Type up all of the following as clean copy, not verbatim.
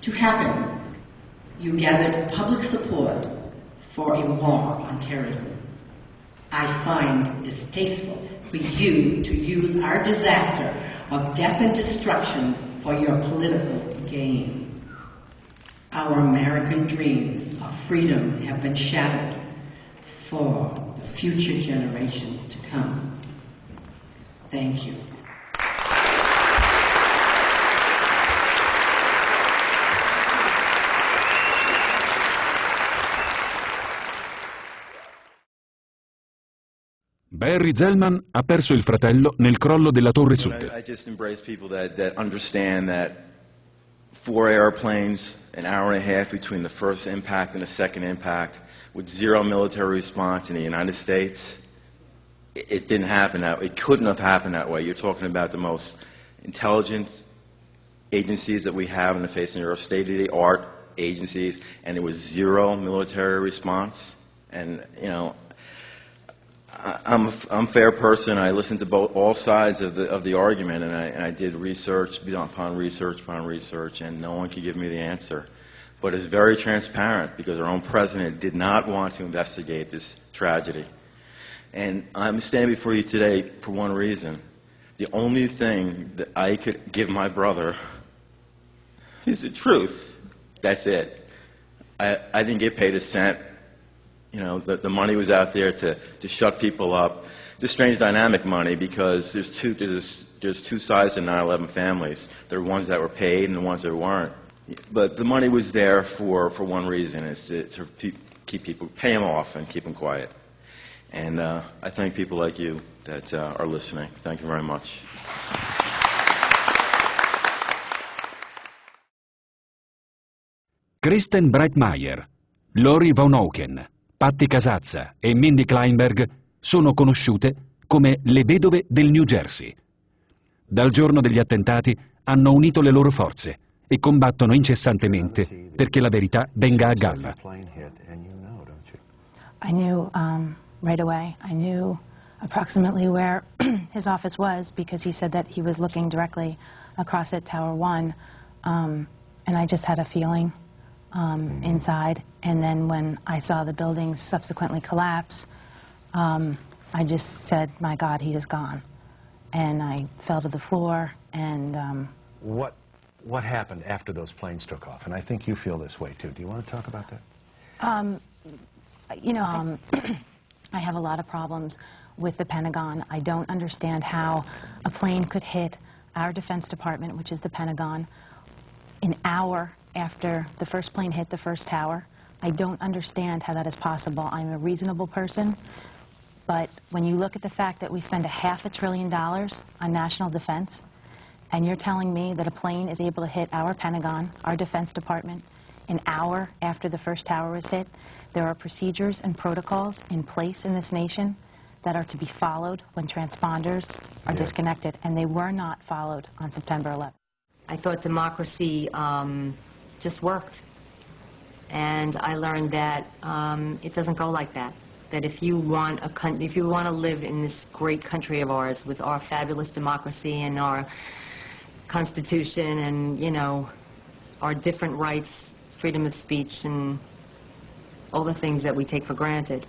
To happen, you gathered public support for a war on terrorism. I find distasteful for you to use our disaster of death and destruction for your political gain. Our American dreams of freedom have been shattered for the future generations to come. Thank you. Barry Zellman ha perso il fratello nel crollo della Torre Sud. I just embrace people that understand that 4 airplanes, an hour and a half between the first impact and the second impact, with zero military response in the United States, it didn't happen that way. It couldn't have happened that way. You're talking about the most intelligent agencies that we have in the face of Europe, state-of-the-art agencies, and there was zero military response. And, you know, I'm a fair person. I listened to all sides of the argument, and I did research upon research, and no one could give me the answer. But it's very transparent because our own president did not want to investigate this tragedy. And I'm standing before you today for one reason. The only thing that I could give my brother is the truth. That's it. I didn't get paid a cent. You know, the money was out there to shut people up. It's a strange dynamic, money, because there's two sides to 9/11 families. There are ones that were paid and the ones that weren't. But the money was there for one reason: it's to keep people, pay them off and keep them quiet. And I thank people like you that are listening. Thank you very much. Kristen Breitmeyer, Lori Von Auken, Patti Casazza e Mindy Kleinberg sono conosciute come le vedove del New Jersey. Dal giorno degli attentati hanno unito le loro forze e combattono incessantemente perché la verità venga a galla. I knew right away. I knew approximately where his office was because he said that he was looking directly across at Tower 1, and I just had a feeling inside. And then when I saw the buildings subsequently collapse, I just said, my God, he is gone. And I fell to the floor and... What happened after those planes took off? And I think you feel this way too. Do you want to talk about that? You know, I have a lot of problems with the Pentagon. I don't understand how a plane could hit our Defense Department, which is the Pentagon, an hour after the first plane hit the first tower. I don't understand how that is possible. I'm a reasonable person, but when you look at the fact that we spend $500 billion on national defense, and you're telling me that a plane is able to hit our Pentagon, our Defense Department, an hour after the first tower was hit, there are procedures and protocols in place in this nation that are to be followed when transponders are disconnected, and they were not followed on September 11th. I thought democracy just worked. And I learned that it doesn't go like that. That if you want to live in this great country of ours with our fabulous democracy and our Constitution and, you know, our different rights, freedom of speech and all the things that we take for granted,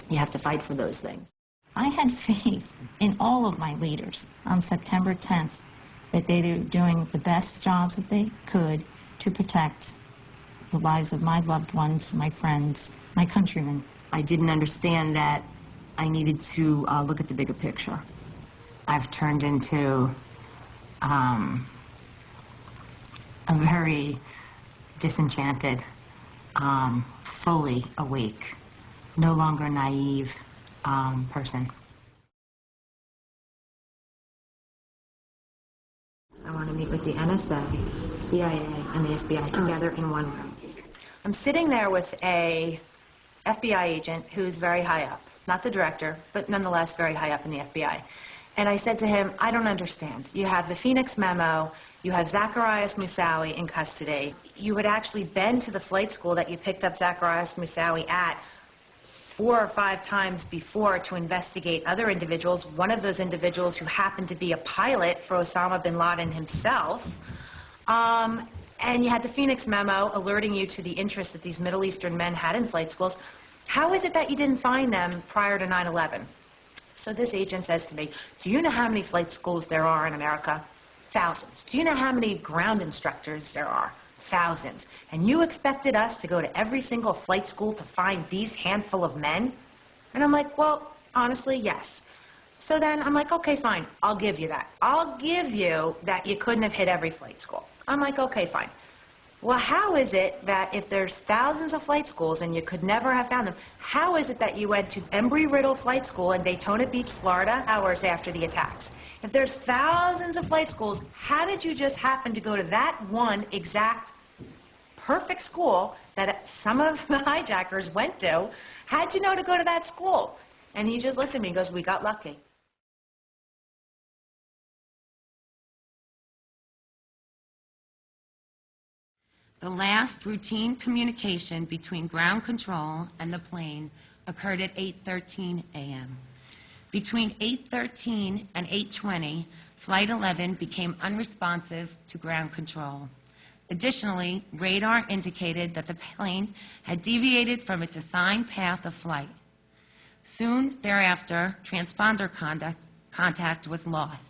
you have to fight for those things. I had faith in all of my leaders on September 10th that they were doing the best jobs that they could to protect the lives of my loved ones, my friends, my countrymen. I didn't understand that I needed to look at the bigger picture. I've turned into a very disenchanted, fully awake, no longer naive person. I want to meet with the NSA, CIA, and the FBI together in one room. I'm sitting there with a FBI agent who's very high up, not the director, but nonetheless very high up in the FBI. And I said to him, I don't understand. You have the Phoenix memo, you have Zacarias Moussaoui in custody. You had actually been to the flight school that you picked up Zacarias Moussaoui at 4 or 5 times before to investigate other individuals, one of those individuals who happened to be a pilot for Osama bin Laden himself. and you had the Phoenix memo alerting you to the interest that these Middle Eastern men had in flight schools. How is it that you didn't find them prior to 9/11? So this agent says to me, do you know how many flight schools there are in America? Thousands. Do you know how many ground instructors there are? Thousands. And you expected us to go to every single flight school to find these handful of men? And I'm like, well, honestly, yes. So then I'm like, okay, fine, I'll give you that. I'll give you that you couldn't have hit every flight school. I'm like, okay, fine. Well, how is it that if there's thousands of flight schools and you could never have found them, how is it that you went to Embry-Riddle Flight School in Daytona Beach, Florida, hours after the attacks? If there's thousands of flight schools, how did you just happen to go to that one exact perfect school that some of the hijackers went to? How'd you know to go to that school? And he just looked at me and goes, we got lucky. The last routine communication between ground control and the plane occurred at 8:13 a.m. Between 8:13 and 8:20, Flight 11 became unresponsive to ground control. Additionally, radar indicated that the plane had deviated from its assigned path of flight. Soon thereafter, transponder contact was lost.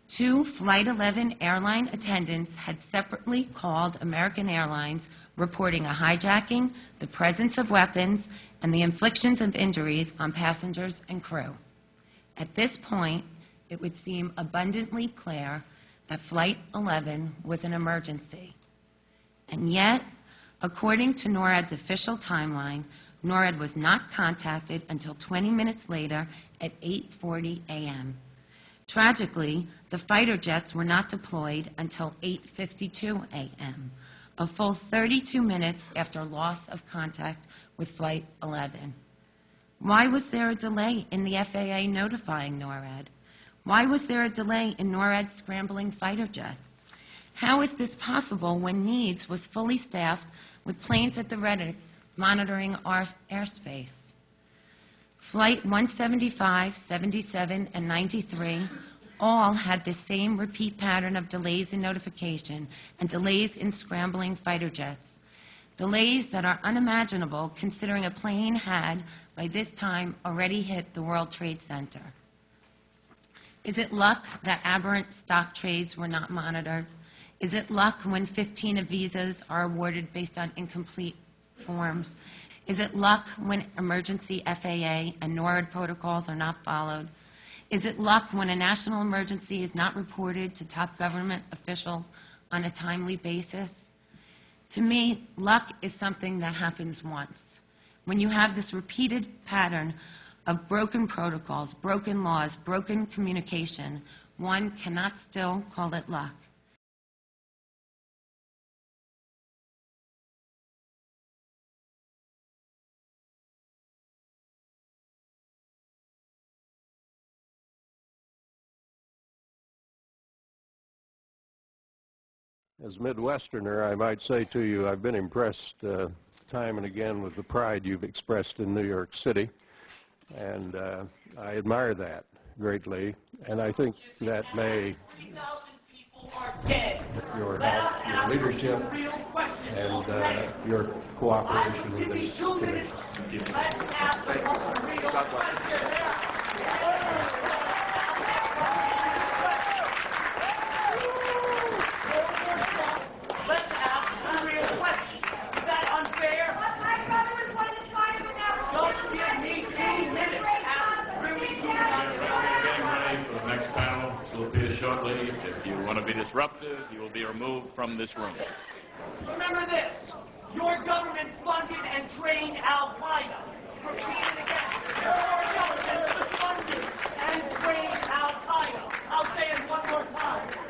2 Flight 11 airline attendants had separately called American Airlines reporting a hijacking, the presence of weapons, and the inflictions of injuries on passengers and crew. At this point, it would seem abundantly clear that Flight 11 was an emergency. And yet, according to NORAD's official timeline, NORAD was not contacted until 20 minutes later at 8:40 a.m. Tragically, the fighter jets were not deployed until 8:52 a.m., a full 32 minutes after loss of contact with Flight 11. Why was there a delay in the FAA notifying NORAD? Why was there a delay in NORAD scrambling fighter jets? How is this possible when NEADS was fully staffed with planes at the ready monitoring our airspace? Flight 175, 77, and 93 all had the same repeat pattern of delays in notification and delays in scrambling fighter jets. Delays that are unimaginable considering a plane had, by this time, already hit the World Trade Center. Is it luck that aberrant stock trades were not monitored? Is it luck when 15 of visas are awarded based on incomplete forms? Is it luck when emergency FAA and NORAD protocols are not followed? Is it luck when a national emergency is not reported to top government officials on a timely basis? To me, luck is something that happens once. When you have this repeated pattern of broken protocols, broken laws, broken communication, one cannot still call it luck. As a Midwesterner, I might say to you, I've been impressed time and again with the pride you've expressed in New York City, and I admire that greatly, and I think that may your help, your leadership, and your cooperation with this commission. Shortly. If you want to be disruptive, you will be removed from this room. Remember this, your government funded and trained Al-Qaeda. Repeat it again, your government funded and trained Al-Qaeda. I'll say it one more time.